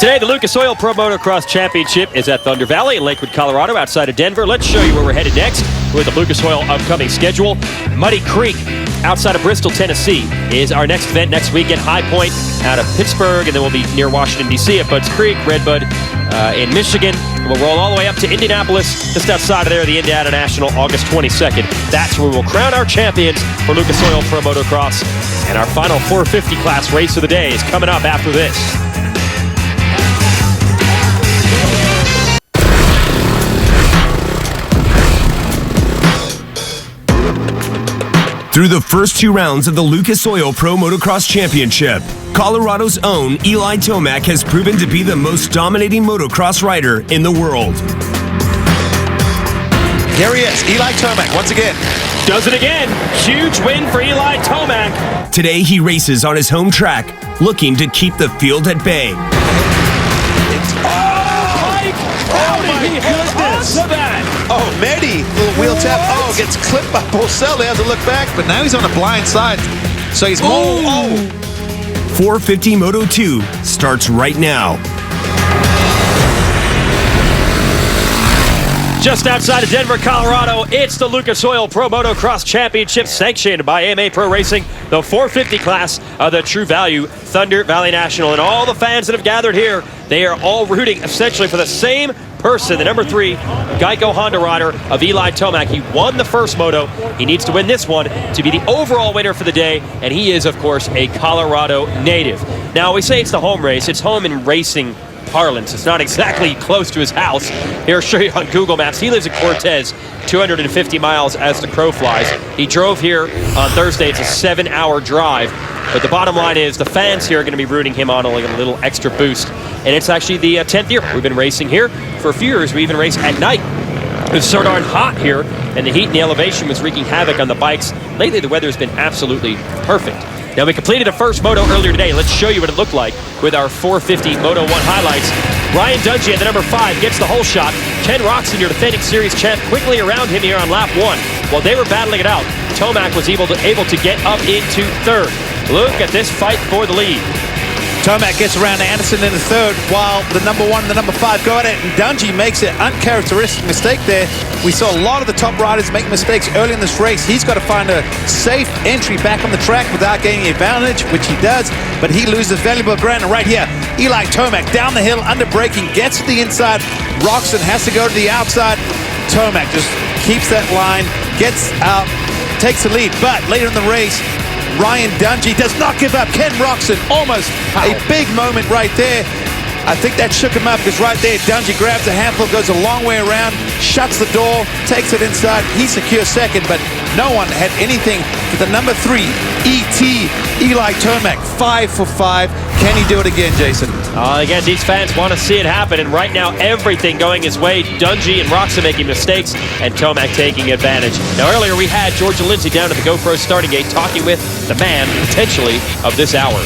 Today, the Lucas Oil Pro Motocross Championship is at Thunder Valley in Lakewood, Colorado, outside of Denver. Let's show you where we're headed next with the Lucas Oil upcoming schedule. Muddy Creek, outside of Bristol, Tennessee, is our next event next weekend. High Point out of Pittsburgh, and then we'll be near Washington, D.C. at Budds Creek. Redbud in Michigan. We'll roll all the way up to Indianapolis, just outside of there, the Indiana National, August 22nd. That's where we will crown our champions for Lucas Oil Pro Motocross. And our final 450 class race of the day is coming up after this. Through the first two rounds of the Lucas Oil Pro Motocross Championship, Colorado's own Eli Tomac has proven to be the most dominating motocross rider in the world. Here he is, Eli Tomac, once again. Does it again. Huge win for Eli Tomac. Today he races on his home track, looking to keep the field at bay. Oh, Mehdi, little wheel tap. Oh, gets clipped by Porcel. He has to look back, but now he's on the blind side. So he's more. 450 Moto 2 starts right now. Just outside of Denver, Colorado, it's the Lucas Oil Pro Motocross Championship, sanctioned by AMA Pro Racing, the 450 class of the True Value Thunder Valley National. And all the fans that have gathered here, they are all rooting essentially for the same person, the number 3 Geico Honda rider of Eli Tomac. He won the first moto. He needs to win this one to be the overall winner for the day, and he is, of course, a Colorado native. Now, we say it's the home race. It's home in racing parlance. It's not exactly close to his house. Here, I'll show you on Google Maps. He lives in Cortez, 250 miles as the crow flies. He drove here on Thursday. It's a 7-hour drive. But the bottom line is the fans here are going to be rooting him on, only a little extra boost. And it's actually the 10th year we've been racing here. For a few years, we even raced at night. It's so darn hot here, and the heat and the elevation was wreaking havoc on the bikes. Lately, the weather has been absolutely perfect. Now, we completed a first moto earlier today. Let's show you what it looked like with our 450 Moto 1 highlights. Ryan Dungey at the number 5 gets the whole shot. Ken Roxon, your defending series champ, quickly around him here on lap 1. While they were battling it out, Tomac was able to get up into 3rd. Look at this fight for the lead. Tomac gets around Anderson in the 3rd, while the number 1 and the number 5 go at it, and Dungey makes an uncharacteristic mistake there. We saw a lot of the top riders make mistakes early in this race. He's got to find a safe entry back on the track without gaining advantage, which he does, but he loses valuable ground. And right here, Eli Tomac down the hill, under braking, gets to the inside. Roxon has to go to the outside. Tomac just keeps that line, gets out, takes the lead, but later in the race, Ryan Dungey does not give up. Ken Roxon, almost a big moment right there. I think that shook him up, because right there, Dungey grabs a handful, goes a long way around, shuts the door, takes it inside. He secures 2nd, but no one had anything for the number 3, ET, Eli Tomac, 5 for 5. Can he do it again, Jason? Again, these fans want to see it happen, and right now, everything going his way. Dungey and Roxon making mistakes, and Tomac taking advantage. Now, earlier we had Georgia Lindsay down at the GoPro starting gate talking with the man, potentially, of this hour.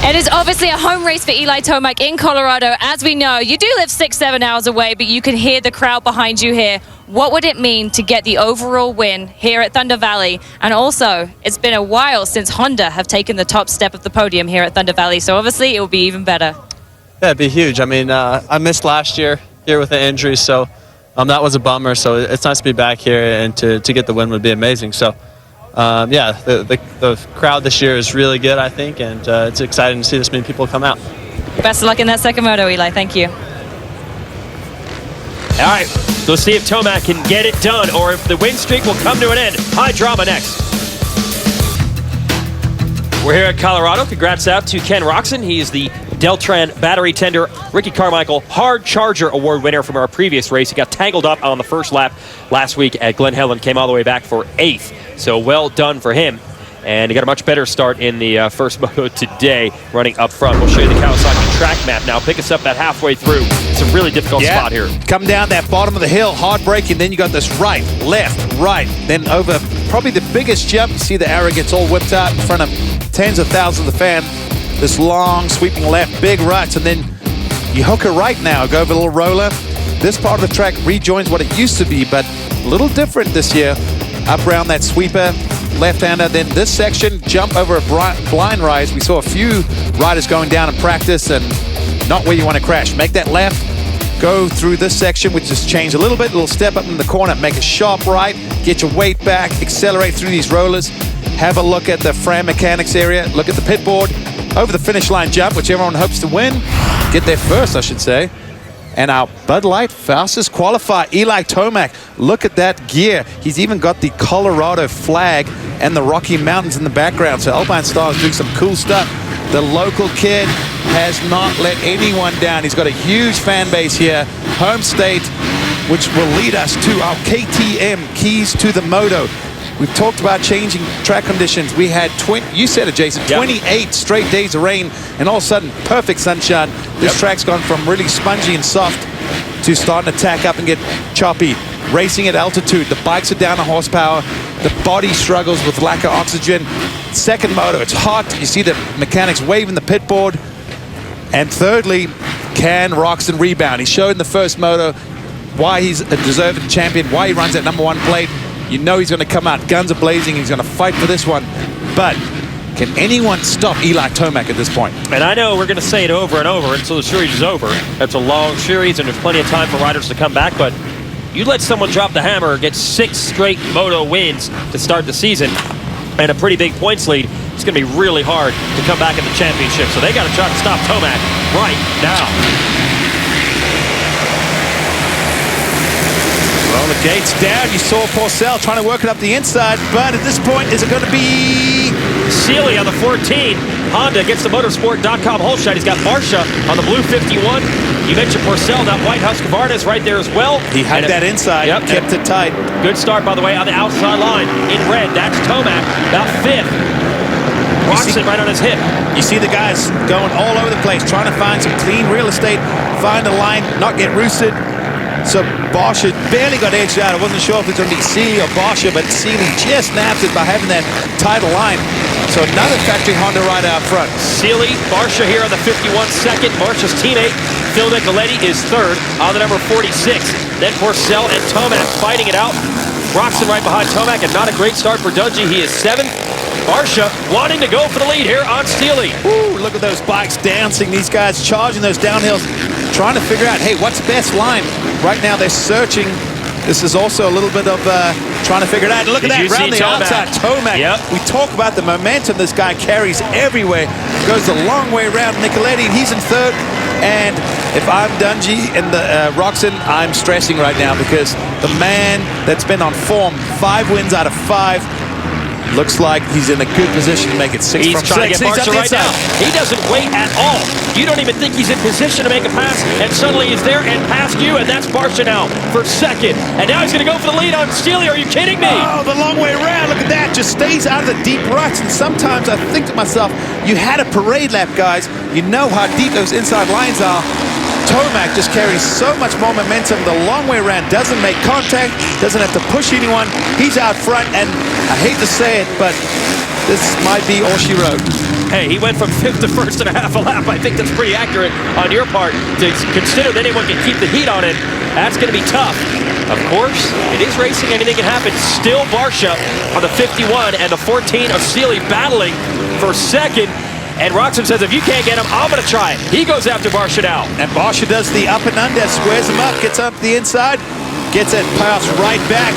It is obviously a home race for Eli Tomac in Colorado. As we know, you do live 6-7 hours away, but you can hear the crowd behind you here. What would it mean to get the overall win here at Thunder Valley? And also, it's been a while since Honda have taken the top step of the podium here at Thunder Valley, so obviously it will be even better. Yeah, it'd be huge. I mean, I missed last year here with an injury, so that was a bummer. So it's nice to be back here, and to get the win would be amazing. So yeah, the crowd this year is really good, I think, and it's exciting to see this many people come out. Best of luck in that second moto, Eli. Thank you. All right, so let's see if Tomac can get it done, or if the win streak will come to an end. High drama next. We're here at Colorado. Congrats out to Ken Roxon. He is the Deltran battery tender. Ricky Carmichael, Hard Charger Award winner from our previous race. He got tangled up on the first lap last week at Glen Helen, came all the way back for 8th. So well done for him. And he got a much better start in the first moto today, running up front. We'll show you the Kawasaki track map now. Pick us up that halfway through. It's a really difficult spot here. Come down that bottom of the hill, hard braking, then you got this right, left, right, then over probably the biggest jump. You see the arrow gets all whipped out in front of tens of thousands of fans. This long, sweeping left, big ruts, and then you hook a right now, go over a little roller. This part of the track rejoins what it used to be, but a little different this year. Up around that sweeper, left-hander. Then this section, jump over a blind rise. We saw a few riders going down in practice and not where you want to crash. Make that left, go through this section, which just change a little bit, a little step up in the corner, make a sharp right, get your weight back, accelerate through these rollers. Have a look at the Fran Mechanics area, look at the pit board, over the finish line jump, which everyone hopes to win. Get there first, I should say. And our Bud Light fastest qualifier, Eli Tomac. Look at that gear. He's even got the Colorado flag and the Rocky Mountains in the background. So Alpine Star is doing some cool stuff. The local kid has not let anyone down. He's got a huge fan base here. Home state, which will lead us to our KTM, Keys to the Moto. We've talked about changing track conditions. We had, you said it, Jason, 28 straight days of rain, and all of a sudden, perfect sunshine. This track's gone from really spongy and soft to starting to tack up and get choppy. Racing at altitude, the bikes are down to horsepower. The body struggles with lack of oxygen. Second moto, it's hot. You see the mechanics waving the pit board. And thirdly, can Roczen rebound? He showed in the first moto why he's a deserving champion, why he runs that #1 plate. You know he's going to come out guns a-blazing. He's going to fight for this one. But can anyone stop Eli Tomac at this point? And I know we're going to say it over and over until the series is over. That's a long series, and there's plenty of time for riders to come back. But you let someone drop the hammer, get 6 straight Moto wins to start the season, and a pretty big points lead, it's going to be really hard to come back in the championship. So they got to try to stop Tomac right now. Well, the gate's down. You saw Porcel trying to work it up the inside, but at this point, is it going to be Sealy on the 14. Honda gets the motorsport.com whole shot. He's got Barsha on the blue 51. You mentioned Porcel, now White House Cavarnes right there as well. He had that inside, kept it tight. Good start, by the way, on the outside line. In red, that's Tomac, about 5th. Roczen right on his hip. You see the guys going all over the place, trying to find some clean real estate, find a line, not get roosted. So Barsha barely got edged out. I wasn't sure if it was going to be Sealy or Barsha, but Sealy just nabbed it by having that tighter line. So another factory Honda rider out front. Sealy, Barsha here on the 51 second. Barsha's teammate, Phil Nicoletti, is 3rd on the number 46. Then Porcel and Tomac fighting it out. Roczen right behind Tomac, and not a great start for Dungey. He is 7th. Barsha wanting to go for the lead here on Sealy. Ooh, look at those bikes dancing. These guys charging those downhills, trying to figure out, hey, what's best line? Right now they're searching. This is also a little bit of trying to figure it out. Look at that, around the outside, Tomac. We talk about the momentum this guy carries everywhere. Goes a long way around Nicoletti, and he's in 3rd. And if I'm Dungey and the Roczen, I'm stressing right now because the man that's been on form, 5 wins out of 5, looks like he's in a good position to make it 6 from 6. He's trying to get Barsha right now. He doesn't wait at all. You don't even think he's in position to make a pass, and suddenly he's there and past you, and that's Barsha now for 2nd. And now he's going to go for the lead on Sealy. Are you kidding me? Oh, the long way around. Look at that. Just stays out of the deep ruts. And sometimes I think to myself, you had a parade lap, guys. You know how deep those inside lines are. Tomac just carries so much more momentum the long way around, doesn't make contact, doesn't have to push anyone. He's out front, and I hate to say it, but this might be all she wrote. Hey, he went from 5th to 1st and a half a lap. I think that's pretty accurate on your part to consider that anyone can keep the heat on it. That's going to be tough. Of course, it is racing. Anything can happen. Still Barsha on the 51 and the 14 of Sealy battling for 2nd. And Roczen says, if you can't get him, I'm going to try it. He goes after Barsha now. And Barsha does the up and under, squares him up, gets up the inside, gets that pass right back.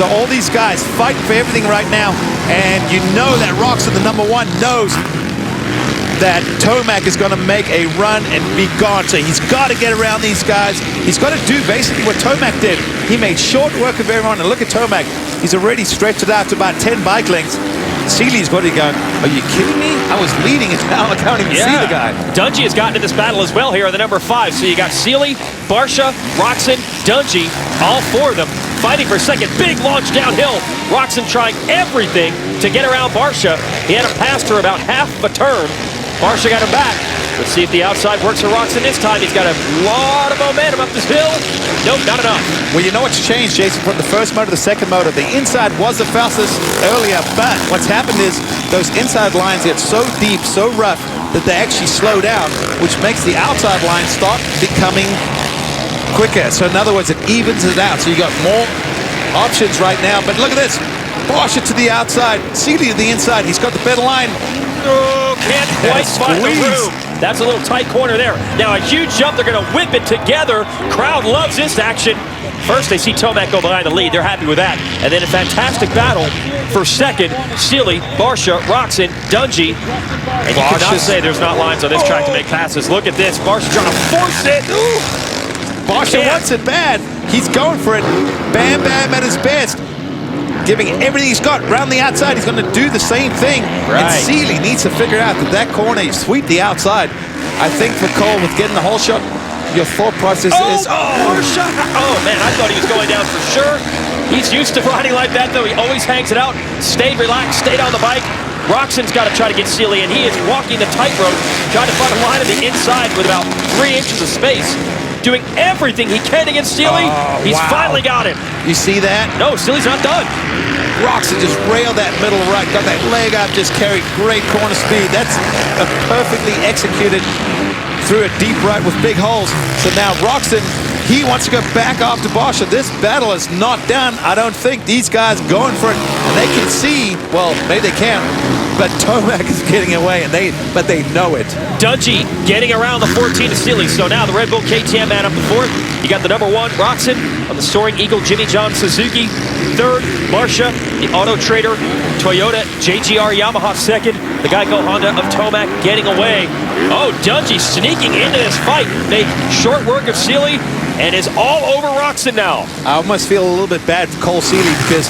So all these guys fighting for everything right now. And you know that Roczen, the #1, knows that Tomac is going to make a run and be gone. So he's got to get around these guys. He's got to do basically what Tomac did. He made short work of everyone. And look at Tomac. He's already stretched it out to about 10 bike lengths. Sealy's got to go, are you kidding me? I was leading and now I can't even see the guy. Dungey has gotten in this battle as well here on the number 5. So you got Sealy, Barsha, Roczen, Dungey, all 4 of them fighting for 2nd. Big launch downhill. Roczen trying everything to get around Barsha. He had him past her about half a turn. Barsha got him back. Let's see if the outside works for Roczen this time. He's got a lot of momentum up this hill. Nope, not enough. Well, you know what's changed, Jason, from the first motor to the second motor. The inside was the fastest earlier, but what's happened is those inside lines get so deep, so rough, that they actually slow down, which makes the outside line start becoming quicker. So in other words, it evens it out. So you got more options right now. But look at this. Barsha to the outside. Seeley to the inside. He's got the better line. Oh, can't quite find the room. That's a little tight corner there. Now a huge jump. They're going to whip it together. Crowd loves this action. First, they see Tomac go behind the lead. They're happy with that. And then a fantastic battle for second. Seeley, Barsha, Roxon, Dungey. And you cannot say there's not lines on this track to make passes. Look at this. Barsha trying to force it. Barsha wants it bad. He's going for it. Bam Bam at his best. Giving everything he's got around the outside. He's going to do the same thing. Right. And Seeley needs to figure out that corner, you sweep the outside. I think for Cole, with getting the whole shot, your thought process is... Barsha! Oh, man, I thought he was going down for sure. He's used to riding like that, though. He always hangs it out. Stayed relaxed, stayed on the bike. Roxon's got to try to get Seeley, and he is walking the tightrope, trying to find a line on the inside with about 3 inches of space. Doing everything he can against Seeley. He's finally got him. You see that? No, Seeley's not done. Roxon just railed that middle right, got that leg up, just carried great corner speed. That's a perfectly executed through a deep right with big holes. So now Roxon, he wants to go back after Barsha. This battle is not done. I don't think these guys going for it. And they can see, well, maybe they can't, but Tomac is getting away, and but they know it. Dungey getting around the 14 to Seeley. So now the Red Bull KTM man up the fourth. You got the number 1, Roxon, on the Soaring Eagle, Jimmy John Suzuki. Third, Barsha, the Auto Trader, Toyota, JGR Yamaha second. The Geico Honda of Tomac getting away. Oh, Dungey sneaking into this fight. Made short work of Seeley and is all over Roxon now. I almost feel a little bit bad for Cole Seeley, because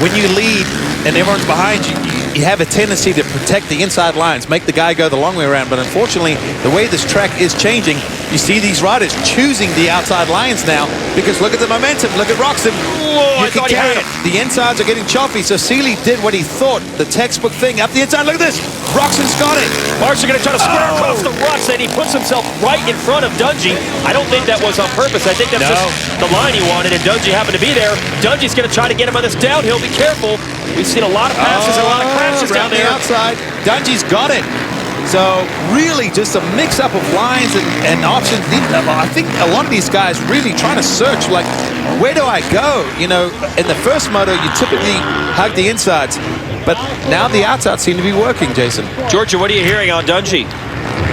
when you lead and everyone's behind you, you have a tendency to protect the inside lines, make the guy go the long way around. But unfortunately, the way this track is changing, you see these riders choosing the outside lines now, because look at the momentum. Look at Roxon. Whoa, I thought he had it. The insides are getting choppy, so Seeley did what he thought, the textbook thing, up the inside. Look at this. Roxon's got it. Barsha going to try to square across the ruts, and he puts himself right in front of Dungey. I don't think that was on purpose. I think that's just the line he wanted, and Dungey happened to be there. Dungey's going to try to get him on this downhill. Be careful. We've seen a lot of passes and a lot of crashes down there. The outside. Dungey's got it. So really just a mix-up of lines and options. I think a lot of these guys really trying to search, like, where do I go? You know, in the first moto, you typically hug the insides, but now the outsides seem to be working, Jason. Georgia, what are you hearing on Dungey?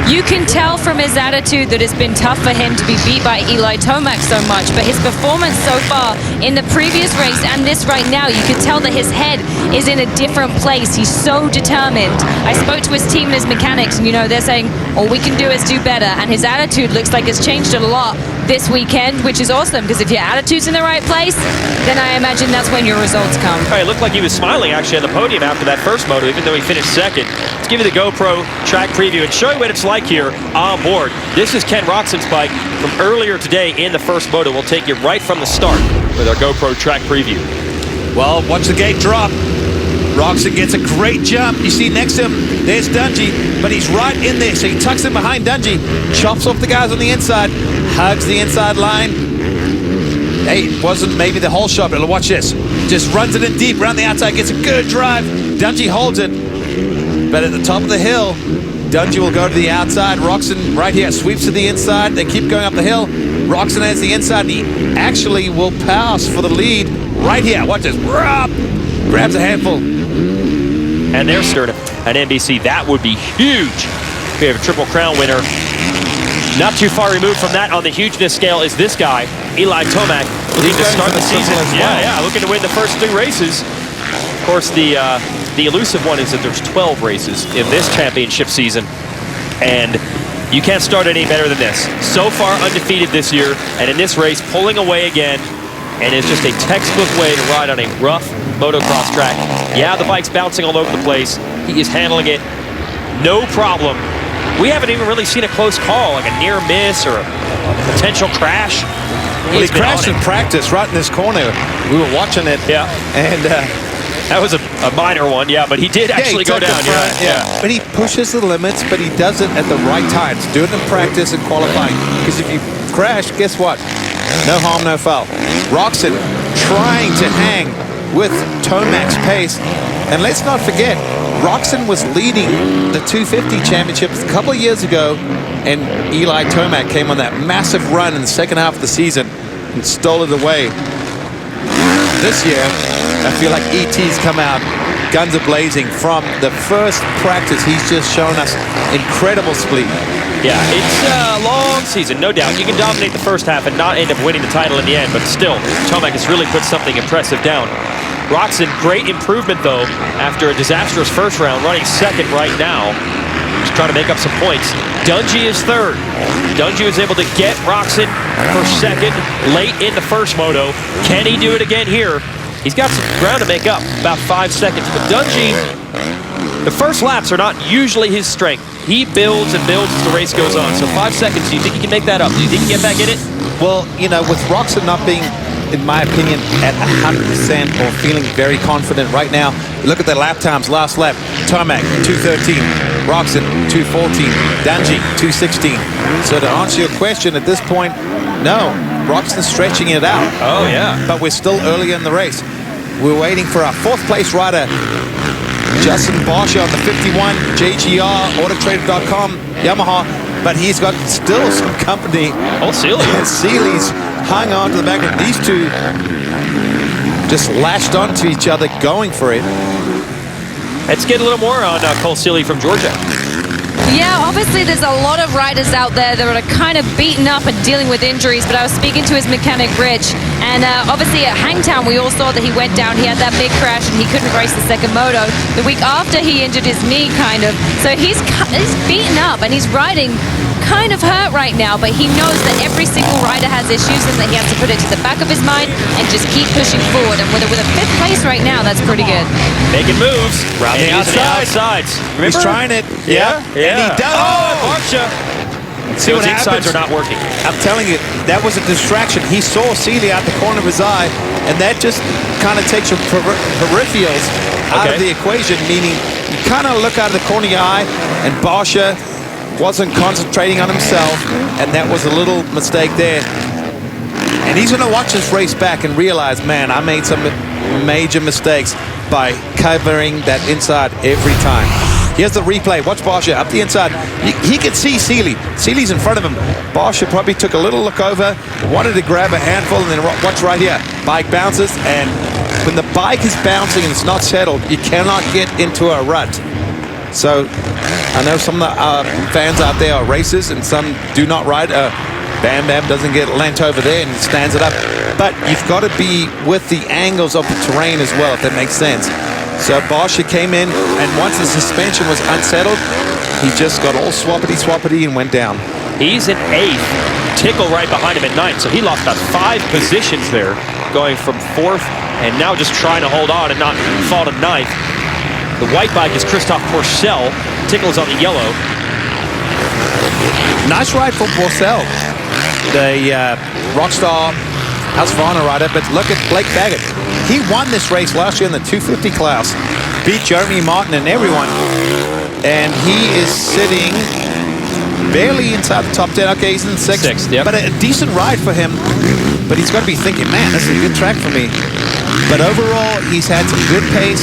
You can tell from his attitude that it's been tough for him to be beat by Eli Tomac so much, but his performance so far in the previous race and this right now, you can tell that his head is in a different place. He's so determined. I spoke to his team and his mechanics, and you know, they're saying all we can do is do better, and his attitude looks like it's changed a lot this weekend, which is awesome, because if your attitude's in the right place, then I imagine that's when your results come. All right, it looked like he was smiling actually on the podium after that first moto, even though he finished second. Let's give you the GoPro track preview and show you what it's like here on board. This is Ken Roxon's bike from earlier today in the first moto. We'll take you right from the start with our GoPro track preview. Well, watch the gate drop. Roxon gets a great jump. You see next to him, there's Dungey, but he's right in there, so he tucks in behind Dungey, chops off the guys on the inside, hugs the inside line. Hey, it wasn't maybe the whole shot, but watch this. Just runs it in deep, around the outside, gets a good drive. Dungey holds it, but at the top of the hill, Dungey will go to the outside. Roxon right here sweeps to the inside. They keep going up the hill. Roxon has the inside, and he actually will pass for the lead right here. Watch this. Grabs a handful. And there's Stern at NBC. That would be huge. We have a Triple Crown winner. Not too far removed from that on the hugeness scale is this guy, Eli Tomac, looking to start the season. Yeah, looking to win the first 3 races. Of course, the elusive one is that there's 12 races in this championship season, and you can't start any better than this. So far undefeated this year, and in this race, pulling away again, and it's just a textbook way to ride on a rough motocross track. Yeah, the bike's bouncing all over the place. He is handling it no problem. We haven't even really seen a close call, like a near miss or a potential crash. Well, he crashed in practice right in this corner. We were watching it. Yeah. And that was a minor one, yeah, but he did actually go down. Yeah. But he pushes the limits, but he does it at the right times. Do it in practice and qualifying. Because if you crash, guess what? No harm, no foul. Roxon trying to hang with Tomac's pace. And let's not forget, Roxon was leading the 250 championships a couple of years ago, and Eli Tomac came on that massive run in the second half of the season and stole it away. This year, I feel like ET's come out, guns are blazing. From the first practice, he's just shown us incredible speed. Yeah, it's a long season, no doubt. You can dominate the first half and not end up winning the title in the end, but still, Tomac has really put something impressive down. Roczen, great improvement, though, after a disastrous first round, running second right now. Just trying to make up some points. Dungey is third. Dungey was able to get Roczen for second late in the first moto. Can he do it again here? He's got some ground to make up, about 5 seconds. But Dungey, the first laps are not usually his strength. He builds and builds as the race goes on. So 5 seconds, do you think he can make that up? Do you think he can get back in it? Well, you know, with Roczen not being, in my opinion, at 100% or feeling very confident right now, look at the lap times. Last lap, Tomac, 2:13. Roczen, 2:14. Dungey, 2:16. So to answer your question at this point, no, Roczen's stretching it out. Oh, yeah. But we're still early in the race. We're waiting for our fourth place rider, Justin Barsha on the 51, JGR, Autotrader.com, Yamaha, but he's got still some company. Oh, Seeley. Seeley's hung on to the back of these two, just lashed onto each other, going for it. Let's get a little more on Cole Seeley from Georgia. Yeah, obviously there's a lot of riders out there that are kind of beaten up and dealing with injuries, but I was speaking to his mechanic, Rich, and obviously at Hangtown we all saw that he went down, he had that big crash and he couldn't race the second moto. The week after he injured his knee, kind of, so he's beaten up and he's riding kind of hurt right now, but he knows that every single rider has issues and that he has to put it to the back of his mind and just keep pushing forward, and with a fifth place right now, that's pretty good. Making moves. Round the outsides. He's trying it. Yeah. And he does. Oh, Barsha. See what Those insides happens. are not working. I'm telling you, that was a distraction. He saw Seeley out the corner of his eye, and that just kind of takes your peripherals out of the equation, meaning you kind of look out of the corner of your eye, and Barsha wasn't concentrating on himself, and that was a little mistake there. And he's going to watch this race back and realize, man, I made some major mistakes by covering that inside every time. Here's the replay. Watch Barsha up the inside. He can see Seeley. Seeley's in front of him. Barsha probably took a little look over, wanted to grab a handful, and then watch right here. Bike bounces, and when the bike is bouncing and it's not settled, you cannot get into a rut. So I know some of the fans out there are racers and some do not ride. Bam Bam doesn't get lent over there and stands it up. But you've got to be with the angles of the terrain as well, if that makes sense. So Barsha came in, and once the suspension was unsettled, he just got all swappity and went down. He's in 8th. Tickle right behind him at 9th, so he lost about 5 positions there, going from 4th and now just trying to hold on and not fall to 9th. The white bike is Christophe Porcel. Tickle's on the yellow. Nice ride for Porcel, the Rockstar Husqvarna rider, but look at Blake Baggett. He won this race last year in the 250 class, beat Jeremy Martin and everyone, and he is sitting barely inside the top 10. Okay, he's in 6th, yep. But a decent ride for him. But he's got to be thinking, man, this is a good track for me. But overall, he's had some good pace,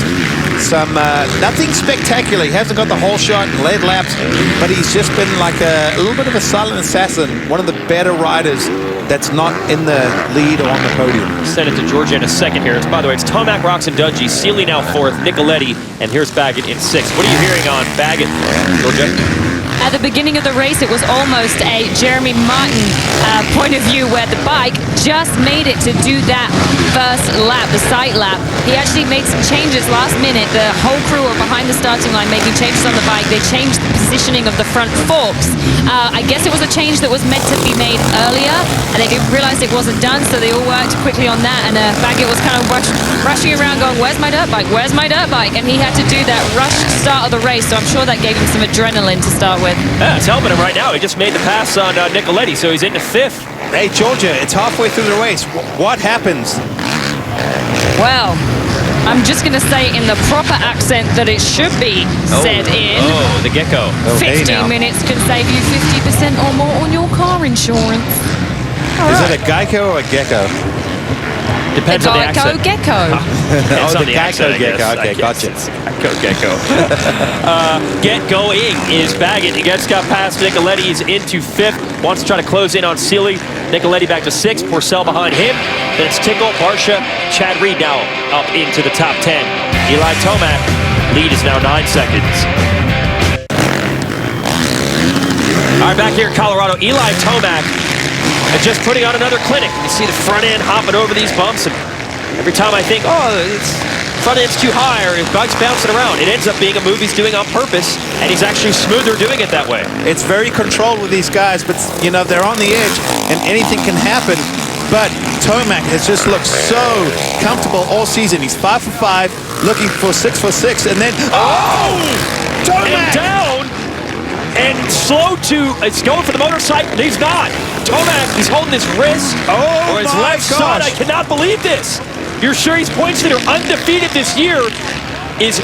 some nothing spectacular. He hasn't got the whole shot and led laps, but he's just been like a little bit of a silent assassin, one of the better riders that's not in the lead or on the podium. Send it to Georgia in a second here. By the way, it's Tomac, Roczen, Dungey, Seeley now 4th, Nicoletti, and here's Baggett in 6th. What are you hearing on Baggett, Georgia? At the beginning of the race, it was almost a Jeremy Martin point of view where the bike just made it to do that first lap, the sight lap. He actually made some changes last minute. The whole crew are behind the starting line making changes on the bike. They changed the positioning of the front forks. I guess it was a change that was meant to be made earlier, and they didn't realize it wasn't done, so they all worked quickly on that, and Baggett was kind of rushing around going, where's my dirt bike? Where's my dirt bike? And he had to do that rushed start of the race, so I'm sure that gave him some adrenaline to start with. Yeah, it's helping him right now. He just made the pass on Nicoletti, so he's into 5th. Hey, Georgia, it's halfway through the race. What happens? Well, I'm just going to say in the proper accent that it should be said in. Oh, the gecko. 15 minutes can save you 50% or more on your car insurance. Is it a Geico or a Gecko? Depends on the accent. Gecko. Depends Oh, on the the accent, I Gecko. guess. Okay, I guess gotcha. it's Gecko. Get going is Baggett. He gets got past Nicoletti. He's into 5th. Wants to try to close in on Sealy. Nicoletti back to 6th. Porcel behind him. Then it's Tickle, Barsha, Chad Reed now up into the top 10. Eli Tomac. Lead is now 9 seconds. All right, back here in Colorado, Eli Tomac is just putting on another clinic. You see the front end hopping over these bumps, and every time I think, oh, it's front end's too high or his bike's bouncing around, it ends up being a move he's doing on purpose, and he's actually smoother doing it that way. It's very controlled with these guys, but, you know, they're on the edge, and anything can happen. But Tomac has just looked so comfortable all season. He's 5 for 5, looking for 6 for 6, and then, Tomac! And down, and slow to, it's going for the motorcycle, he's not. Tomac, he's holding his wrist or his my left side. I gosh. cannot believe this. You're sure he's points that are undefeated this year is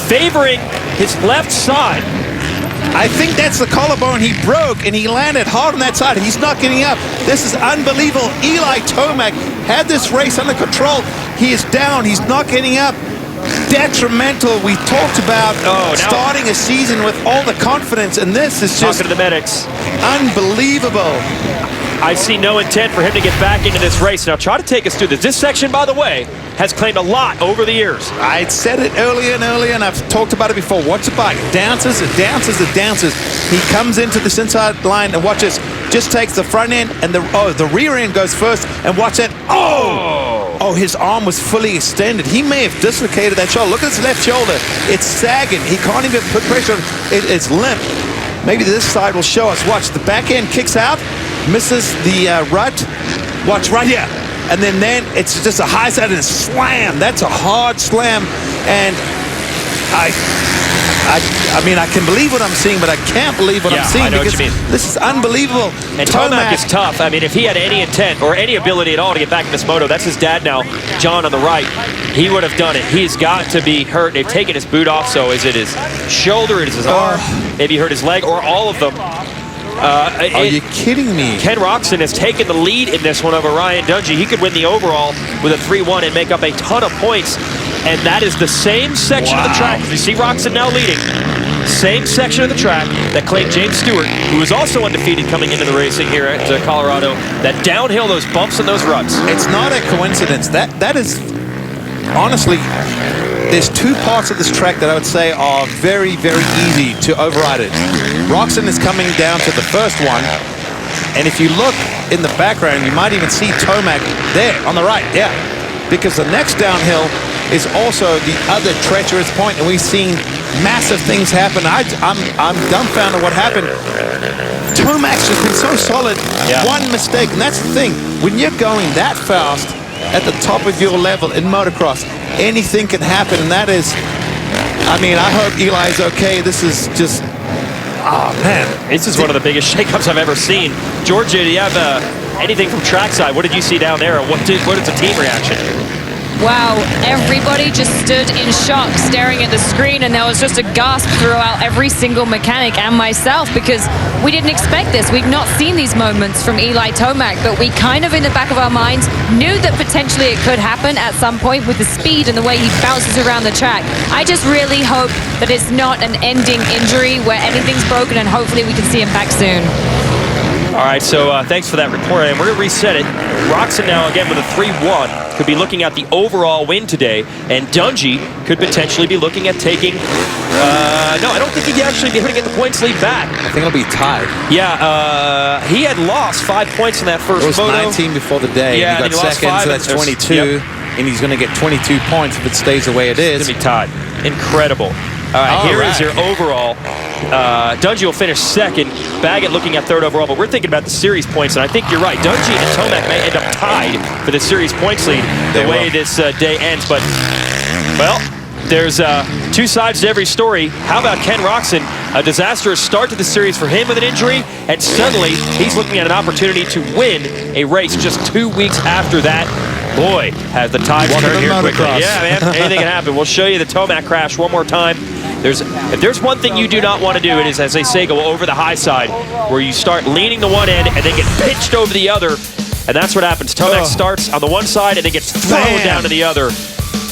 favoring his left side. I think that's the collarbone he broke, and he landed hard on that side. He's not getting up. This is unbelievable. Eli Tomac had this race under control. He is down. He's not getting up. Detrimental. We talked about starting a season with all the confidence, and this is just Talking to the medics. unbelievable. I see no intent for him to get back into this race. Now try to take us through this. This section, by the way, has claimed a lot over the years. I said it earlier and earlier, and I've talked about it before. Watch the bike. Dances, it dances, it dances. He comes into this inside line, and watch this. Just takes the front end, and the rear end goes first, and watch that. Oh, his arm was fully extended. He may have dislocated that shoulder. Look at his left shoulder. It's sagging. He can't even put pressure on it. It's limp. Maybe this side will show us. Watch, the back end kicks out, misses the rut. Watch right here. And then it's just a high side and a slam. That's a hard slam. And I mean, I can believe what I'm seeing, but I can't believe what I'm seeing. I know because what you mean. this is unbelievable. And Tomac is tough. I mean, if he had any intent or any ability at all to get back in this moto, that's his dad now, John on the right. He would have done it. He's got to be hurt. They've taken his boot off, so is it his shoulder, is it his arm, maybe he hurt his leg, or all of them. Are you kidding me? Ken Roxon has taken the lead in this one over Ryan Dungey. He could win the overall with a 3-1 and make up a ton of points. And that is the same section of the track. You see Roxon now leading. Same section of the track that claimed James Stewart, who was also undefeated coming into the racing here at Colorado. That downhill, those bumps and those ruts. It's not a coincidence. That is, honestly, there's two parts of this track that I would say are very, very easy to override it. Roxon is coming down to the first one, and if you look in the background, you might even see Tomac there on the right, because the next downhill is also the other treacherous point, and we've seen massive things happen. I'm dumbfounded what happened. Tomac's just been so solid. One mistake, and that's the thing. When you're going that fast at the top of your level in motocross, anything can happen, and that is, I mean, I hope Eli's okay. This is just, oh man. This is one of the biggest shakeups I've ever seen. Georgia, do you have anything from trackside? What did you see down there? What is the team reaction? Wow, everybody just stood in shock staring at the screen, and there was just a gasp throughout every single mechanic and myself, because we didn't expect this. We've not seen these moments from Eli Tomac, but we kind of in the back of our minds knew that potentially it could happen at some point with the speed and the way he bounces around the track. I just really hope that it's not an ending injury where anything's broken, and hopefully we can see him back soon. All right, so thanks for that report, and we're going to reset it. Roxon now again with a 3-1 could be looking at the overall win today, and Dungey could potentially be looking at taking. No, I don't think he'd actually be going to get the points lead back. I think it'll be tied. Yeah, he had lost 5 points in that first It was moto. 19 before the day. Yeah, he got and he lost second, 5, so that's and there's- 22, and he's going to get 22 points if it stays the way it is. It's going to be tied. Incredible. All right, here is your overall. Dungey will finish second. Baggett looking at third overall, but we're thinking about the series points, and I think you're right. Dungey and Tomac may end up tied for the series points lead the way this day ends. But, well, there's two sides to every story. How about Ken Roxon? A disastrous start to the series for him with an injury, and suddenly he's looking at an opportunity to win a race just 2 weeks after that. Boy, has the tide turned here quickly. Yeah, man, anything can happen. We'll show you the Tomac crash one more time. If there's one thing you do not want to do, it is, as they say, go over the high side, where you start leaning to one end and then get pitched over the other And that's what happens. Tomac starts on the one side and then gets thrown Bam. down to the other.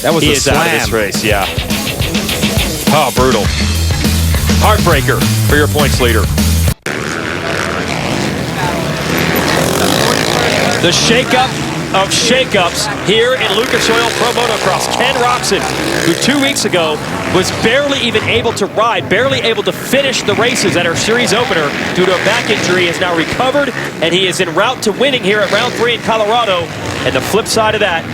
That was He a is out of this slam. race, yeah. Oh, brutal. Heartbreaker for your points leader. The shakeup of shakeups here in Lucas Oil Pro Motocross. Ken Roczen, who 2 weeks ago was barely even able to ride, barely able to finish the races at our series opener due to a back injury, is now recovered, and he is en route to winning here at round 3 in Colorado. And the flip side of that,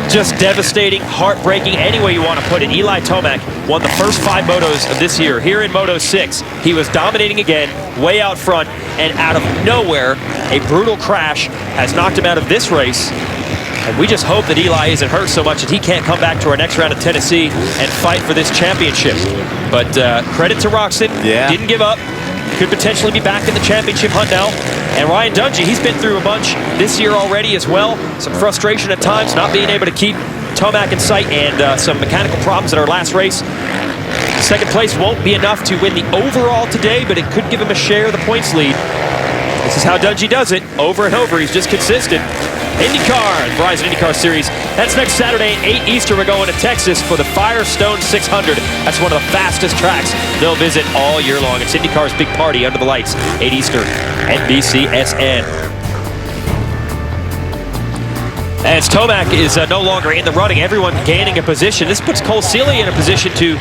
just devastating, heartbreaking, any way you want to put it. Eli Tomac won the first 5 motos of this year. Here in Moto 6, he was dominating again, way out front, and out of nowhere, a brutal crash has knocked him out of this race. And we just hope that Eli isn't hurt so much that he can't come back to our next round of Tennessee and fight for this championship. But credit to Roczen, didn't give up. Could potentially be back in the championship hunt now. And Ryan Dungey, he's been through a bunch this year already as well. Some frustration at times, not being able to keep Tomac in sight, and some mechanical problems at our last race. Second place won't be enough to win the overall today, but it could give him a share of the points lead. This is how Dungey does it, over and over. He's just consistent. IndyCar, the Verizon IndyCar Series. That's next Saturday at 8 Eastern. We're going to Texas for the Firestone 600. That's one of the fastest tracks they'll visit all year long. It's IndyCar's big party under the lights, 8 Eastern, NBCSN. As Tomac is no longer in the running, everyone gaining a position. This puts Cole Seely in a position to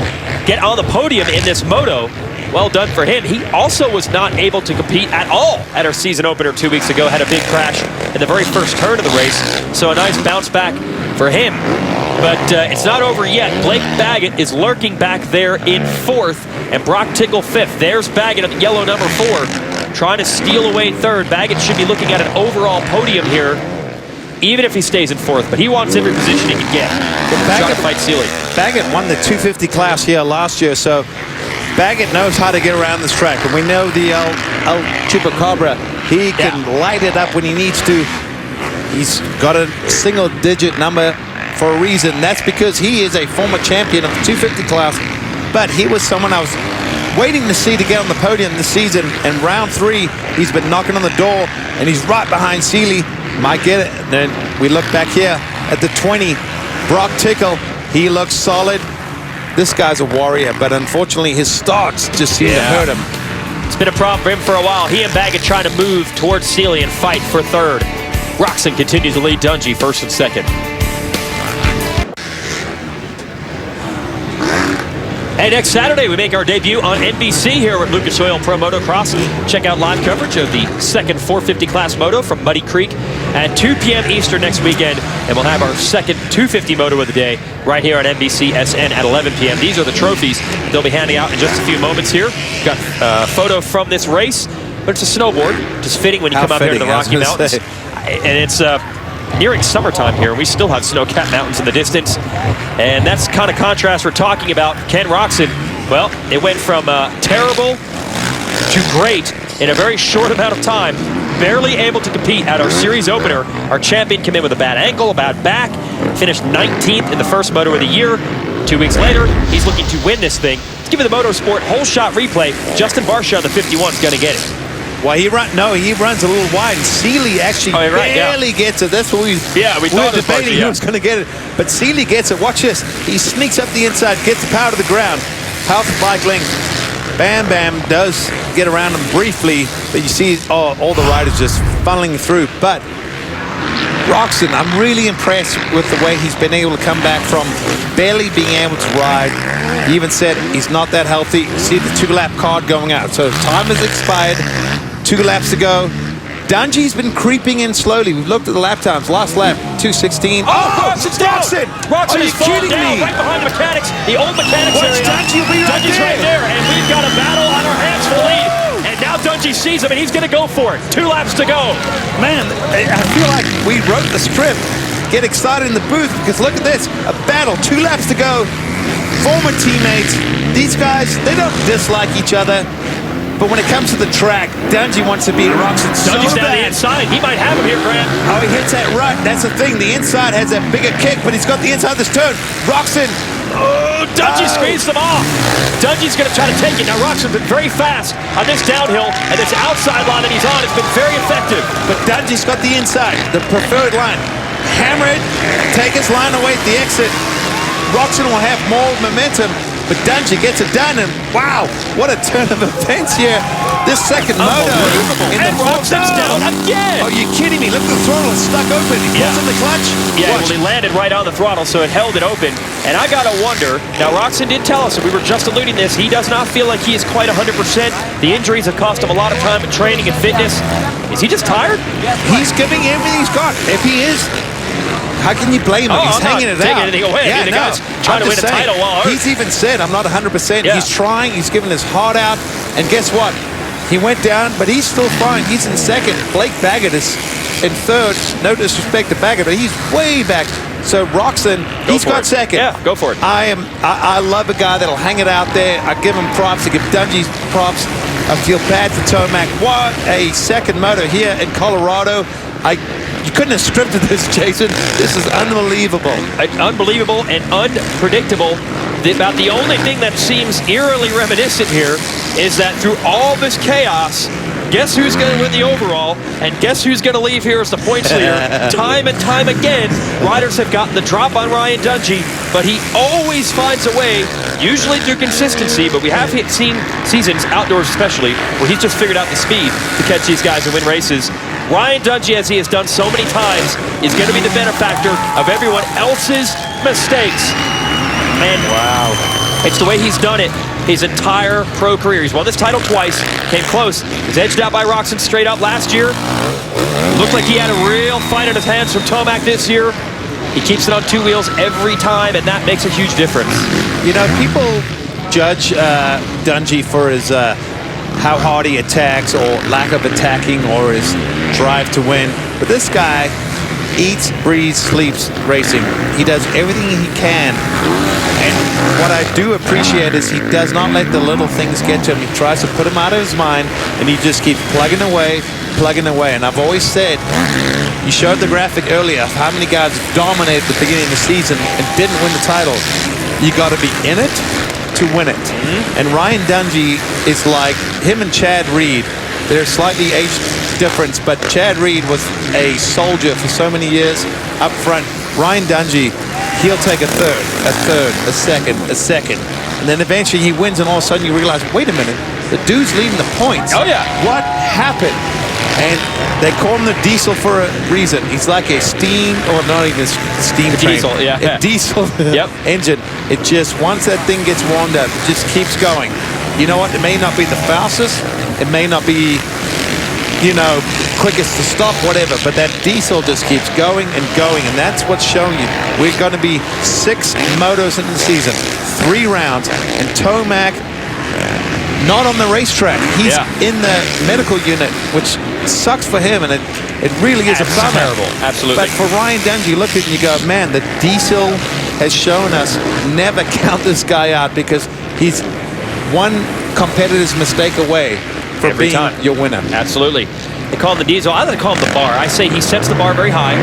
get on the podium in this moto. Well done for him. He also was not able to compete at all at our season opener 2 weeks ago. Had a big crash in the very first turn of the race. So a nice bounce back for him. But it's not over yet. Blake Baggett is lurking back there in 4th, and Brock Tickle 5th. There's Baggett at the yellow number 4, trying to steal away 3rd. Baggett should be looking at an overall podium here, even if he stays in 4th, but he wants every position he can get. Trying to fight Seely. Baggett won the 250 class here last year, so Baggett knows how to get around this track. And we know the El Chupacabra, he can light it up when he needs to. He's got a single-digit number for a reason. That's because he is a former champion of the 250 class, but he was someone I was waiting to see to get on the podium this season. And round 3, he's been knocking on the door, and he's right behind Seely. Might get it. And then we look back here at the 20. Brock Tickle, he looks solid. This guy's a warrior, but unfortunately his starts just seem to hurt him. It's been a problem for him for a while. He and Baggett trying to move towards Seely and fight for 3rd. Roczen continues to lead Dungey 1st and 2nd. Hey, next Saturday we make our debut on NBC here at Lucas Oil Pro Motocross. Check out live coverage of the second 450 class moto from Muddy Creek at 2 p.m. Eastern next weekend. And we'll have our second 250 moto of the day right here on NBCSN at 11 p.m. These are the trophies they'll be handing out in just a few moments here. Got a photo from this race, but it's a snowboard, just fitting when you come out here to the Rocky Mountains. And it's nearing summertime here, and we still have snow-capped mountains in the distance. And that's the kind of contrast we're talking about. Ken Roczen, well, it went from terrible to great in a very short amount of time. Barely able to compete at our series opener. Our champion came in with a bad ankle, a bad back, finished 19th in the first moto of the year. 2 weeks later, he's looking to win this thing. Let's give you the Motorsport whole shot replay. Justin Barsha, the 51, is going to get it. Well, he runs a little wide. And Seely actually barely gets it. That's what we were debating who was going to get it. But Seely gets it. Watch this. He sneaks up the inside, gets the power to the ground. Powerful bike link. Bam Bam does get around him briefly, but you see all the riders just funneling through. But Roczen, I'm really impressed with the way he's been able to come back from barely being able to ride. He even said he's not that healthy. You see the 2-lap card going out. So time has expired. 2 laps to go. Dungey's been creeping in slowly. We've looked at the lap times. Last lap, 2:16. Roczen's down! Roczen is falling down right behind the mechanics, the old mechanics area. Dungey's right there, and we've got a battle on our hands for the lead. And now Dungey sees him, and he's going to go for it. 2 laps to go. Man, I feel like we wrote the script. Get excited in the booth, because look at this. A battle, 2 laps to go. Former teammates. These guys, they don't dislike each other. But when it comes to the track, Dungey wants to beat Roczen so Dungey's down bad. the inside. He might have him here, Grant. Oh, he hits that rut. That's the thing. The inside has a bigger kick, but he's got the inside of this turn. Roczen Oh, Dungey squeezed them off. Dungey's going to try to take it. Now, Roxon's been very fast on this downhill, and this outside line that he's on has been very effective. But Dungey's got the inside, the preferred line. Hammer it, take his line away at the exit. Roxon will have more momentum, but Dungey gets it done, and wow, what a turn of events here. This second moto in the And Roxon's down again. Are you kidding me? Look at the throttle, it's stuck open. He pulls in the clutch. Yeah, Watch. well, he landed right on the throttle, so it held it open. And I got to wonder, now Roxon did tell us, and we were just alluding to this, he does not feel like he is quite 100%. The injuries have cost him a lot of time in training and fitness. Is he just tired? He's giving everything he's got. If he is, how can you blame him? Oh, He's I'm not hanging it taking out. anything away. I mean, the guy's trying to win a title while hurt. He's even said, I'm not 100%. Yeah. He's trying. He's giving his heart out. And guess what? He went down, but he's still fine. He's in second. Blake Baggett is in third. No disrespect to Baggett, but he's way back. So Roxon, he's got second. Yeah, go for it. I love a guy that'll hang it out there. I give him props. I give Dungey props. I feel bad for Tomac. What a second moto here in Colorado. You couldn't have scripted this, Jason. This is unbelievable. Unbelievable and unpredictable. About the only thing that seems eerily reminiscent here is that through all this chaos, guess who's going to win the overall, and guess who's going to leave here as the points leader? Time and time again, riders have gotten the drop on Ryan Dungey, but he always finds a way, usually through consistency, but we have seen seasons, outdoors especially, where he's just figured out the speed to catch these guys and win races. Ryan Dungey, as he has done so many times, is going to be the benefactor of everyone else's mistakes. And wow, it's the way he's done it his entire pro career. He's won this title twice, came close. He's edged out by Roxon straight up last year. Looked like he had a real fight in his hands from Tomac this year. He keeps it on two wheels every time, and that makes a huge difference. You know, people judge Dungey for his how hard he attacks or lack of attacking or his drive to win. But this guy eats, breathes, sleeps racing. He does everything he can. And what I do appreciate is he does not let the little things get to him. He tries to put him out of his mind, and he just keeps plugging away. And I've always said, you showed the graphic earlier of how many guys dominated at the beginning of the season and didn't win the title. You got to be in it to win it. And Ryan Dungey is like him and Chad Reed. They're slightly age difference, but Chad Reed was a soldier for so many years up front. Ryan Dungey, he'll take a third, a second, and then eventually he wins, and all of a sudden you realize, wait a minute, the dude's leading the points. Oh yeah. What happened? And they call him the Diesel for a reason. He's like a steam, or not even a steam train. Diesel, yeah. A diesel engine. It just, once that thing gets warmed up, it just keeps going. You know what? It may not be the fastest. It may not be, you know, quickest to stop, whatever, but that diesel just keeps going and going, and that's what's showing you. We're going to be 6 motos in the season, 3 rounds, and Tomac not on the racetrack. He's in the medical unit, which sucks for him, and it really is a bummer. Terrible, absolutely. But for Ryan Dungey, look at it and you go, man, the diesel has shown us never count this guy out, because he's one competitor's mistake away from being your winner. Absolutely. They call him the Diesel. I like to call him the bar. I say he sets the bar very high.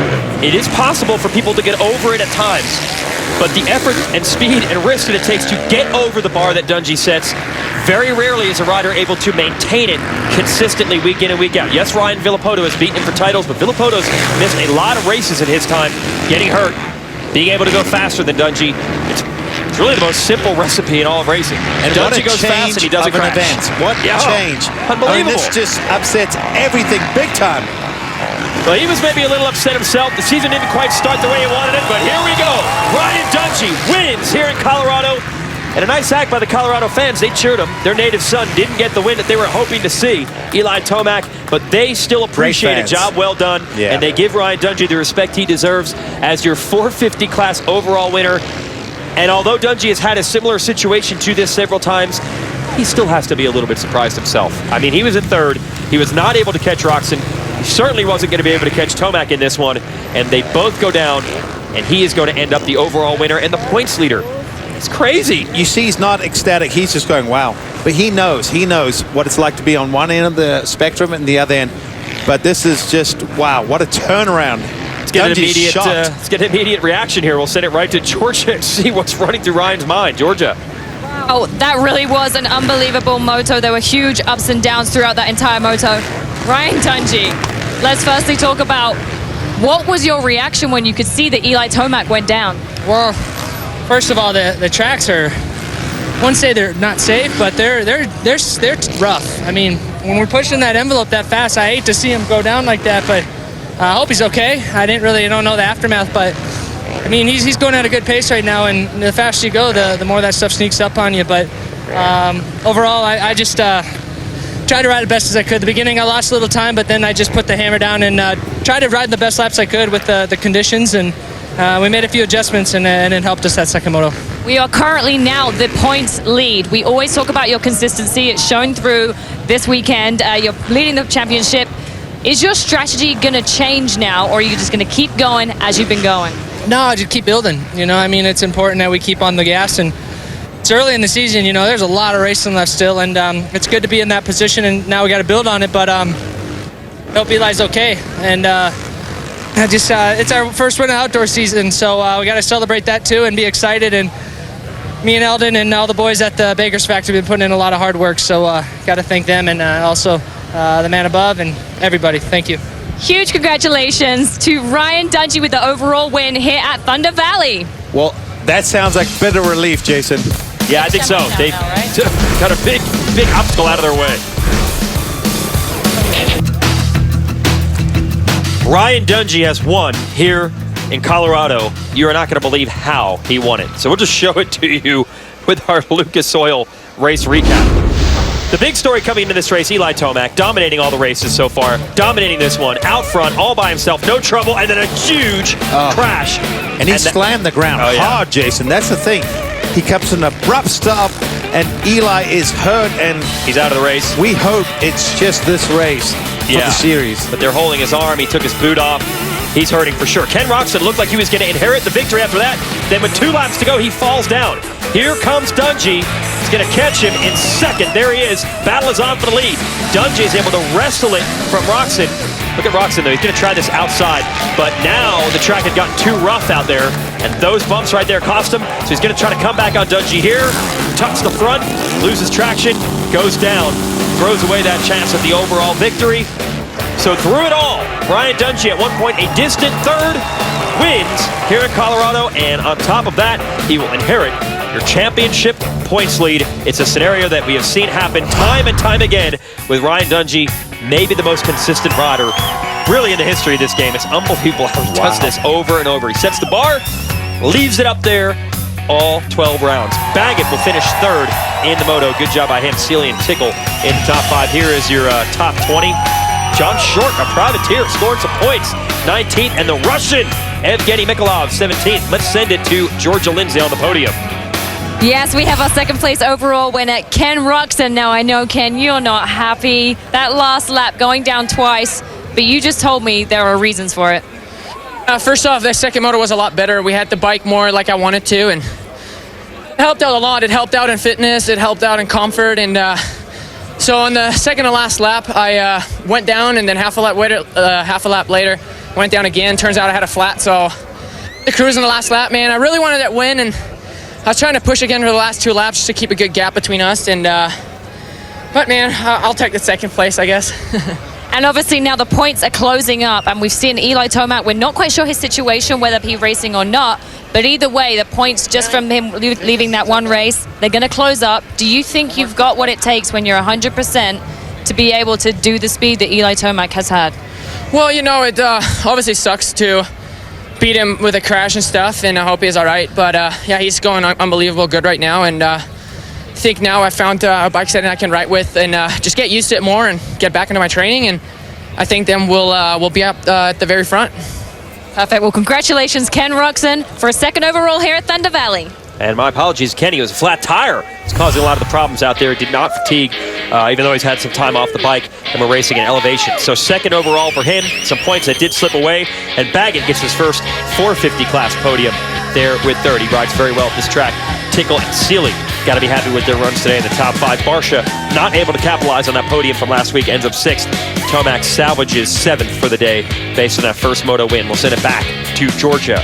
It is possible for people to get over it at times, but the effort and speed and risk that it takes to get over the bar that Dungey sets, very rarely is a rider able to maintain it consistently week in and week out. Yes, Ryan Villopoto has beaten him for titles, but Villopoto's missed a lot of races in his time, getting hurt, being able to go faster than Dungey. It's really the most simple recipe in all of racing. And Dungey goes fast and he doesn't crash. What a change. Unbelievable. I mean, this just upsets everything big time. Well, he was maybe a little upset himself. The season didn't quite start the way he wanted it, but here we go. Ryan Dungey wins here in Colorado. And a nice act by the Colorado fans. They cheered him. Their native son didn't get the win that they were hoping to see, Eli Tomac, but they still appreciate a job well done, and they give Ryan Dungey the respect he deserves as your 450 class overall winner. And although Dungey has had a similar situation to this several times, he still has to be a little bit surprised himself. I mean, he was in third. He was not able to catch Roxon. He certainly wasn't going to be able to catch Tomac in this one. And they both go down, and he is going to end up the overall winner and the points leader. It's crazy. You see, he's not ecstatic. He's just going, wow. But he knows what it's like to be on one end of the spectrum and the other end. But this is just, wow, what a turnaround. Let's get shocked. let's get an immediate reaction here. We'll send it right to Georgia and see what's running through Ryan's mind. Georgia. Oh, that really was an unbelievable moto. There were huge ups and downs throughout that entire moto. Ryan Dungey, let's firstly talk about what was your reaction when you could see that Eli Tomac went down? Well, first of all, the tracks are, I wouldn't say they're not safe, but they're rough. I mean, when we're pushing that envelope that fast, I hate to see him go down like that, but I hope he's okay. I don't know the aftermath, but I mean, he's going at a good pace right now, and the faster you go, the more that stuff sneaks up on you. But overall, I just tried to ride the best as I could. The beginning, I lost a little time, but then I just put the hammer down and tried to ride the best laps I could with the conditions, and we made a few adjustments, and it helped us that second moto. We are currently now the points lead. We always talk about your consistency. It's shown through this weekend. You're leading the championship. Is your strategy going to change now, or are you just going to keep going as you've been going? No, I just keep building. I mean, it's important that we keep on the gas, and it's early in the season. There's a lot of racing left still, and it's good to be in that position, and now we got to build on it, but I hope Eli's okay. And it's our first win of outdoor season, so we got to celebrate that too and be excited. And me and Eldon and all the boys at the Baker's Factory have been putting in a lot of hard work, so got to thank them, and also the man above and everybody. Thank you. Huge congratulations to Ryan Dungey with the overall win here at Thunder Valley. Well, that sounds like bitter relief, Jason. Yeah, I think so. They right? got a big obstacle out of their way. Ryan Dungey has won here in Colorado. You are not going to believe how he won it. So we'll just show it to you with our Lucas Oil race recap. The big story coming into this race, Eli Tomac dominating all the races so far, dominating this one, out front, all by himself, no trouble, and then a huge crash. And he slammed the ground hard, Jason. That's the thing. He comes to an abrupt stop, and Eli is hurt, and he's out of the race. We hope it's just this race for the series. But they're holding his arm. He took his boot off. He's hurting for sure. Ken Roxon looked like he was going to inherit the victory after that. Then with 2 laps to go, he falls down. Here comes Dungey. He's going to catch him in second. There he is. Battle is on for the lead. Dungey is able to wrestle it from Roxon. Look at Roxon, though. He's going to try this outside. But now the track had gotten too rough out there, and those bumps right there cost him. So he's going to try to come back on Dungey here. Tucks the front, loses traction, goes down, throws away that chance at the overall victory. So through it all, Ryan Dungey at one point a distant third, wins here in Colorado, and on top of that, he will inherit your championship points lead. It's a scenario that we have seen happen time and time again with Ryan Dungey, maybe the most consistent rider really in the history of this game. It's unbelievable how he does this over and over. He sets the bar, leaves it up there all 12 rounds. Baggett will finish third in the moto. Good job by him. Sealy and Tickle in the top 5. Here is your top 20. John Short, a privateer, scored some points. 19th, and the Russian, Evgeny Mikolov, 17th. Let's send it to Georgia Lindsay on the podium. Yes, we have our second place overall winner, Ken Roxon. Now, I know, Ken, you're not happy. That last lap going down twice, but you just told me there are reasons for it. First off, that second moto was a lot better. We had the bike more like I wanted to, and it helped out a lot. It helped out in fitness. It helped out in comfort, and so on the second to last lap, I went down, and then half a lap later, went down again. Turns out I had a flat, so the cruise in the last lap, man, I really wanted that win, and I was trying to push again for the last 2 laps just to keep a good gap between us, and but man, I'll take the second place, I guess. And obviously now the points are closing up, and we've seen Eli Tomac. We're not quite sure his situation, whether he's racing or not, but either way, the points just from him leaving that one race, they're going to close up. Do you think you've got what it takes when you're 100% to be able to do the speed that Eli Tomac has had? Well, it obviously sucks to beat him with a crash and stuff, and I hope he's all right. But yeah, he's going unbelievable good right now, and I think now I found a bike setting I can ride with, and just get used to it more and get back into my training, and I think then we'll be up at the very front. Perfect. Well, congratulations, Ken Roxon, for a second overall here at Thunder Valley. And my apologies, Kenny. It was a flat tire. It's causing a lot of the problems out there. It did not fatigue, even though he's had some time off the bike, and we're racing in elevation. So second overall for him. Some points that did slip away. And Baggett gets his first 450 class podium there with third. He rides very well at this track. Tickle and Sealy got to be happy with their runs today in the top 5. Barsha not able to capitalize on that podium from last week, ends up 6th. Tomac salvages 7th for the day based on that first moto win. We'll send it back to Georgia.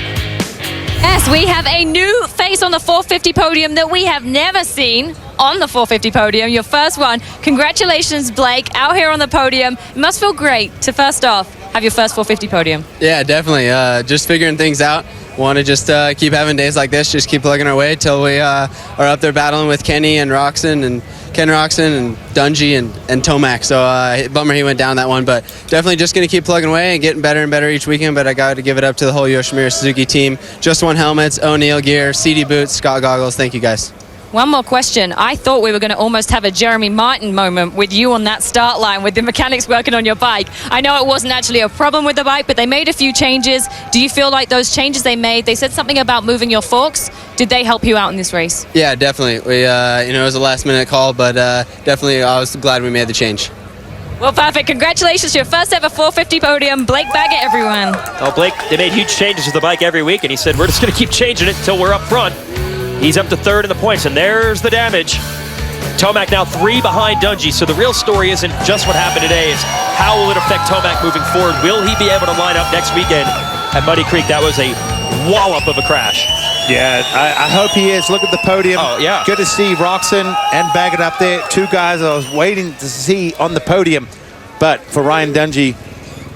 Yes, we have a new face on the 450 podium that we have never seen on the 450 podium. Your first one. Congratulations, Blake, out here on the podium. It must feel great to, first off, have your first 450 podium. Yeah, definitely. Just figuring things out. Want to just keep having days like this, just keep plugging our way till we are up there battling with Kenny and Roxon and Ken Roxon and Dungey and Tomac. So bummer he went down that one, but definitely just going to keep plugging away and getting better and better each weekend. But I got to give it up to the whole Yoshimura Suzuki team. Just One helmets, O'Neill gear, CD boots, Scott goggles. Thank you guys. One more question. I thought we were going to almost have a Jeremy Martin moment with you on that start line with the mechanics working on your bike. I know it wasn't actually a problem with the bike, but they made a few changes. Do you feel like those changes they made, they said something about moving your forks. Did they help you out in this race? Yeah, definitely. We, it was a last minute call, but definitely I was glad we made the change. Well, perfect. Congratulations to your first ever 450 podium. Blake Baggett, everyone. Oh, Blake, they made huge changes to the bike every week, and he said, we're just going to keep changing it until we're up front. He's up to 3rd in the points, and there's the damage. Tomac now 3 behind Dungey, so the real story isn't just what happened today, it's how will it affect Tomac moving forward? Will he be able to line up next weekend at Muddy Creek? That was a wallop of a crash. Yeah, I hope he is. Look at the podium. Oh, yeah. Good to see Roxon and Baggett up there. 2 guys I was waiting to see on the podium. But for Ryan Dungey,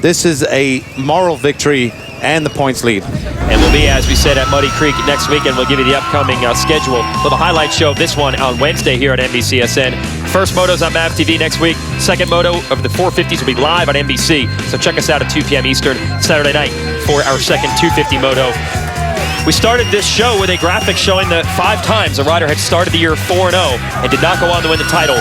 this is a moral victory and the points lead. And we'll be, as we said, at Muddy Creek next weekend. We'll give you the upcoming schedule for the highlight show of this one on Wednesday here at NBCSN. First moto's on MAV TV next week. Second moto of the 450s will be live on NBC. So check us out at 2 p.m. Eastern Saturday night for our second 250 moto. We started this show with a graphic showing that 5 times a rider had started the year 4-0 and did not go on to win the title.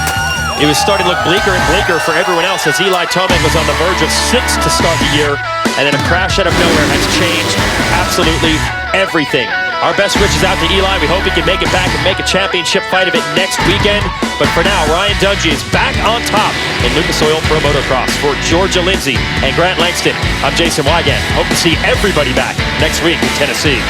It was starting to look bleaker and bleaker for everyone else as Eli Tomac was on the verge of 6 to start the year, and then a crash out of nowhere has changed absolutely everything. Our best wishes out to Eli. We hope he can make it back and make a championship fight of it next weekend. But for now, Ryan Dungey is back on top in Lucas Oil Pro Motocross. For Georgia Lindsay and Grant Langston, I'm Jason Wygant. Hope to see everybody back next week in Tennessee.